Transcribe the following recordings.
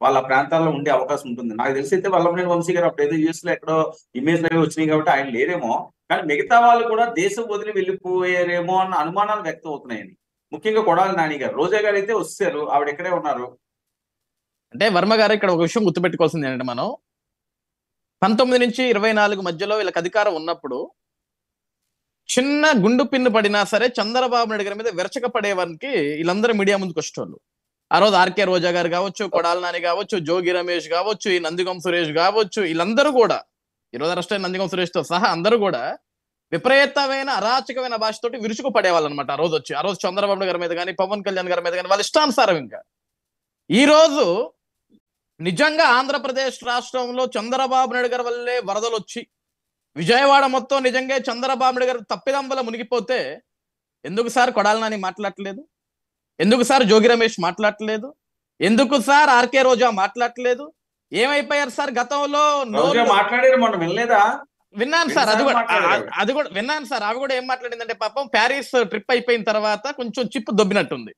వాళ్ళ ప్రాంతాల్లో ఉండే అవకాశం ఉంటుంది. నాకు తెలిసి అయితే వల్లభనేని వంశీ గారు అప్పుడు ఏదో యూఎస్ లో ఎక్కడో ఇమేజ్ అవి వచ్చినాయి కాబట్టి ఆయన లేరేమో, కానీ మిగతా వాళ్ళు కూడా దేశం వదిలి వెళ్ళిపోయారేమో అన్న అనుమానాలు వ్యక్తం అవుతున్నాయండి. ముఖ్యంగా కొడాలి నాని గారు. రోజా గారు అయితే వచ్చారు, ఆవిడ ఇక్కడే ఉన్నారు. అంటే వర్మ గారు ఇక్కడ ఒక విషయం గుర్తుపెట్టుకోవాల్సింది ఏంటంటే, మనం 19 నుంచి 24 మధ్యలో వీళ్ళకి అధికారం ఉన్నప్పుడు చిన్న గుండు పిన్ను పడినా సరే చంద్రబాబు నాయుడు గారి మీద విరచక పడేవారికి వీళ్ళందరూ మీడియా ముందుకు వచ్చేటోళ్ళు. ఆ రోజు ఆర్కే రోజా గారు కావచ్చు, కొడాలి నాని కావచ్చు, జోగి రమేష్ కావచ్చు, ఈ నందిగం సురేష్ కావచ్చు, వీళ్ళందరూ కూడా ఈరోజు అరెస్ట్ అయిన నందిగం సురేష్ తో సహా అందరూ కూడా విపరీతమైన అరాచకమైన భాషతోటి విరుచుకు పడేవాళ్ళు అనమాట. ఆ రోజు వచ్చి, ఆ రోజు చంద్రబాబు నాయుడు గారి మీద కానీ, పవన్ కళ్యాణ్ గారి మీద కానీ వాళ్ళ ఇష్టానుసారం. ఇంకా ఈ రోజు నిజంగా ఆంధ్రప్రదేశ్ రాష్ట్రంలో చంద్రబాబు నాయుడు గారి వల్లే వరదలు వచ్చి విజయవాడ మొత్తం నిజంగా చంద్రబాబు నాయుడు గారు తప్పిదం వల్ల మునిగిపోతే ఎందుకు సార్ కొడాలి నాని మాట్లాడట్లేదు? ఎందుకు సార్ జోగి రమేష్ మాట్లాడట్లేదు? ఎందుకు సార్ ఆర్కే రోజా మాట్లాడట్లేదు? ఏమైపోయారు సార్ గతంలో? మాట్లాడారు మొన్న, వినలేదా? విన్నాను సార్, అది కూడా విన్నాను సార్. అవి కూడా ఏం మాట్లాడిందంటే, పాపం ప్యారిస్ ట్రిప్ అయిపోయిన తర్వాత కొంచెం చిప్పు దొబ్బినట్టుంది.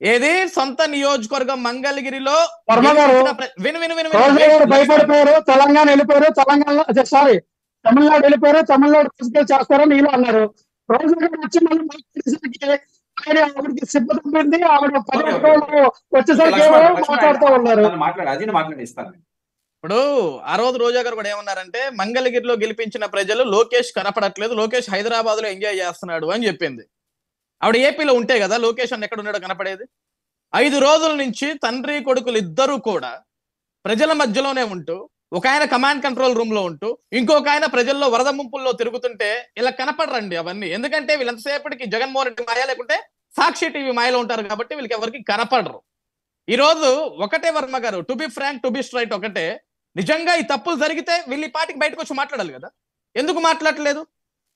ఏది సొంత నియోజకవర్గం మంగళగిరిలో భయపడిపోయారు, తెలంగాణ వెళ్ళిపోయారు, తెలంగాణ సారీ తమిళనాడు వెళ్ళిపోయారు, తమిళనాడు చేస్తారని వీళ్ళు అన్నారు. రోజు వచ్చి మళ్ళీ ఆవిడకి సిబ్బంది ఉంటుంది, ఆవిడ 10 రోజులు వచ్చేసరికి మాట్లాడుతూ ఉన్నారు. ఇప్పుడు ఆ రోజు రోజా గారు కూడా ఏమన్నారంటే, మంగళగిరిలో గెలిపించిన ప్రజలు లోకేష్ కనపడట్లేదు, లోకేష్ హైదరాబాద్ లో ఎంజాయ్ చేస్తున్నాడు అని చెప్పింది. ఆవిడ ఏపీలో ఉంటే కదా లోకేష్ అన్న ఎక్కడ ఉన్నాడో కనపడేది. 5 రోజుల నుంచి తండ్రి కొడుకులు ఇద్దరు కూడా ప్రజల మధ్యలోనే ఉంటూ, ఒక ఆయన కమాండ్ కంట్రోల్ రూమ్ లో ఉంటూ, ఇంకొక ఆయన ప్రజల్లో వరద ముంపుల్లో తిరుగుతుంటే ఇలా కనపడరండి అవన్నీ. ఎందుకంటే వీళ్ళంతసేపటికి జగన్మోహన్ రెడ్డి మాయ లేకుంటే సాక్షి టీవీ మాయలో ఉంటారు కాబట్టి వీళ్ళకి ఎవరికి కనపడరు. ఈ రోజు ఒకటే వర్మ గారు, to be frank, to be straight, ఒకటే, నిజంగా ఈ తప్పులు జరిగితే వీళ్ళు ఈ పాటికి బయటకు వచ్చి మాట్లాడాలి కదా. ఎందుకు మాట్లాడలేదు?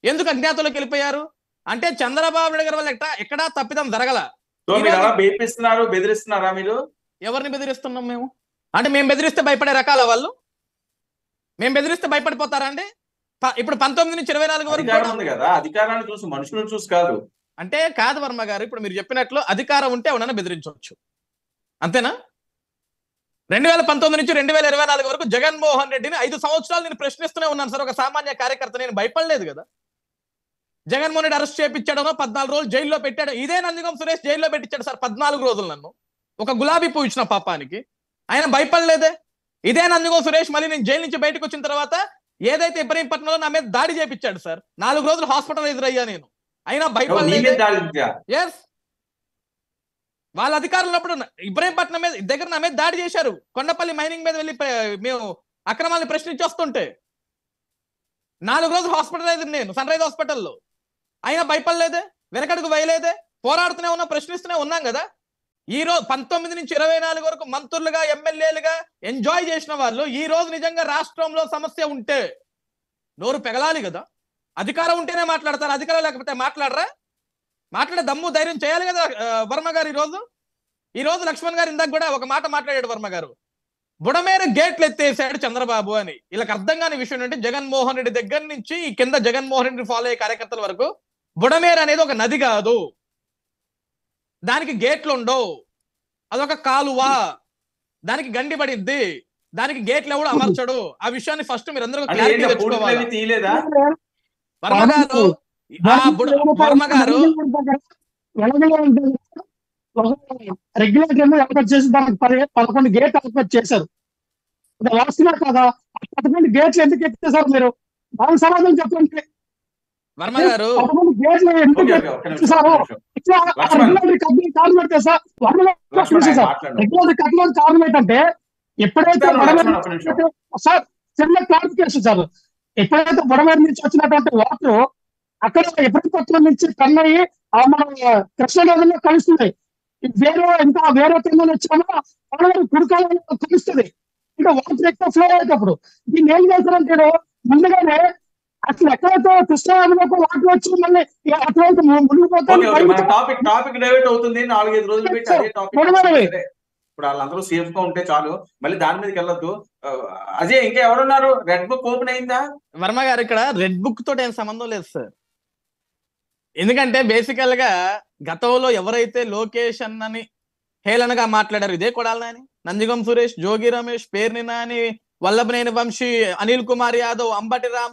ఎందుకు అజ్ఞాతంలోకి వెళ్ళిపోయారు? అంటే చంద్రబాబు నాయుడు గారి వల్ల ఎక్కడా తప్పిదం జరగల. బెదిరిస్తున్నారా మీరు? ఎవరిని బెదిరిస్తున్నాం మేము? అంటే మేము బెదిరిస్తే భయపడే రకాల వాళ్ళు? మేము బెదిరిస్తే భయపడిపోతారా అండి? ఇప్పుడు 19 నుంచి 24 వరకు ఉంది కదా, అధికారాన్ని చూసి, మనుషులను చూసి కాదు. అంటే కాదు వర్మ గారు, ఇప్పుడు మీరు చెప్పినట్లు అధికారం ఉంటే ఎవరైనా బెదిరించవచ్చు, అంతేనా? 2019 నుంచి 2024 వరకు జగన్మోహన్ రెడ్డిని 5 సంవత్సరాలు నేను ప్రశ్నిస్తూనే ఉన్నాను సార్, ఒక సామాన్య కార్యకర్త. నేను భయపడలేదు కదా. జగన్మోహన్ రెడ్డి అరెస్ట్ చేయించాడనో 14 రోజులు జైల్లో పెట్టాడు. ఇదే నందిగం సురేష్ జైల్లో పెట్టించాడు సార్ 14 రోజులు నన్ను, ఒక గులాబీ పువ్వు ఇచ్చిన పాపానికి. ఆయన భయపడలేదే. ఇదే నందిగం సురేష్ మళ్ళీ నేను జైలు నుంచి బయటకు వచ్చిన తర్వాత ఏదైతే ఇబ్రహీంపట్నంలో నా మీద దాడి చేయించాడు సార్, 4 రోజులు హాస్పిటలైజ్ అయ్యా నేను, అయినా భయపడలేదు. ఎస్, వాళ్ళ అధికారులు ఉన్నప్పుడు ఇబ్రహీంపట్నం మీద దగ్గర నా మీద దాడి చేశారు. కొండపల్లి మైనింగ్ మీద వెళ్ళి మేము అక్రమాలను ప్రశ్నించి వస్తుంటే 4 రోజులు హాస్పిటలైజ్ నేను సన్ రైజ్ హాస్పిటల్లో, అయినా భయపడలేదే, వెనకడుగు వేయలేదే, పోరాడుతూనే ఉన్నాం, ప్రశ్నిస్తూనే ఉన్నాం కదా. ఈ రోజు 19 నుంచి 24 వరకు మంత్రులుగా, ఎమ్మెల్యేలుగా ఎంజాయ్ చేసిన వాళ్ళు ఈ రోజు నిజంగా రాష్ట్రంలో సమస్య ఉంటే నోరు పెగలాలి కదా. అధికారం ఉంటేనే మాట్లాడతారు, అధికారం లేకపోతే మాట్లాడరా? మాట్లాడే దమ్ము ధైర్యం చేయాలి కదా వర్మ గారు. ఈ రోజు లక్ష్మణ్ గారు ఇందాక కూడా ఒక మాట మాట్లాడాడు వర్మ గారు, బుడమేర గేట్లు ఎత్తేసాడు చంద్రబాబు అని. వీళ్ళకి అర్థం కాని విషయం ఏంటంటే, జగన్మోహన్ రెడ్డి దగ్గర నుంచి ఈ కింద జగన్మోహన్ రెడ్డి ఫాలో అయ్యే కార్యకర్తల వరకు బుడమేర అనేది ఒక నది కాదు, దానికి గేట్లు ఉండవు, అదొక కాలువ, దానికి గండి పడిద్ది, దానికి గేట్లు ఎవడు అమర్చడు. ఆ విషయాన్ని ఫస్ట్ మీరు అందరూ క్లారిటీ తెచ్చుకోవాలి. వర్మ గారు రెగ్యులేటర్ ఏర్పాటు చేసి దానికి 11 గేట్లు ఏర్పాటు చేశారు. వాస్తవే కదా? 11 గేట్లు ఎందుకు ఎక్కేశారు మీరు? దానికి సమాధానం చెప్పండి. వర్మ గారు 11 గేట్లు ఎందుకు ఎక్కేశారు? రెగ్యులేటరీ కంపెనీ కారణం ఏంటంటే సార్, రెగ్యులేటరీ కంపెనీ కారణం ఏంటంటే, ఎప్పుడైతే సార్ చిన్న క్లారిఫికేషన్ సార్, ఎప్పుడైతే బుడమేరు నుంచి వచ్చినటువంటి వాటర్ అక్కడ ఎప్పటికప్పుడు నుంచి కన్నయ్యి మన కృష్ణ నదిలో కలుస్తుంది. వేరే తెల్లని వచ్చామో కుడికాలంలో కలుస్తుంది. ఇంకా వాటర్ ఎక్కువ ఫ్లో అయ్యేటప్పుడు దీన్ని ఏం చేస్తారంటే, ముందుగానే అసలు ఎక్కడైతే కృష్ణానదిలోకి వాటర్ వచ్చి మళ్ళీ అటువైపు మునిగిపోతారు. ఇప్పుడు వాళ్ళందరూ సేఫ్ గా ఉంటే చాలు, మళ్ళీ దాని మీదకి వెళ్ళొద్దు. అదే ఇంకా ఎవరున్నారు? రెడ్ బుక్ ఓపెన్ అయిందా? వర్మ గారు, ఇక్కడ రెడ్ బుక్ తోటి ఏం సంబంధం లేదు సార్. ఎందుకంటే బేసికల్ గా గతంలో ఎవరైతే లోకేష్ అన్నని హేళనగా మాట్లాడారు. ఇదే కొడాలి నాని, నందిగం సురేష్, జోగి రమేష్, పేర్ని నాని, వల్లభనేని వంశీ, అనిల్ కుమార్ యాదవ్, అంబటి రామ్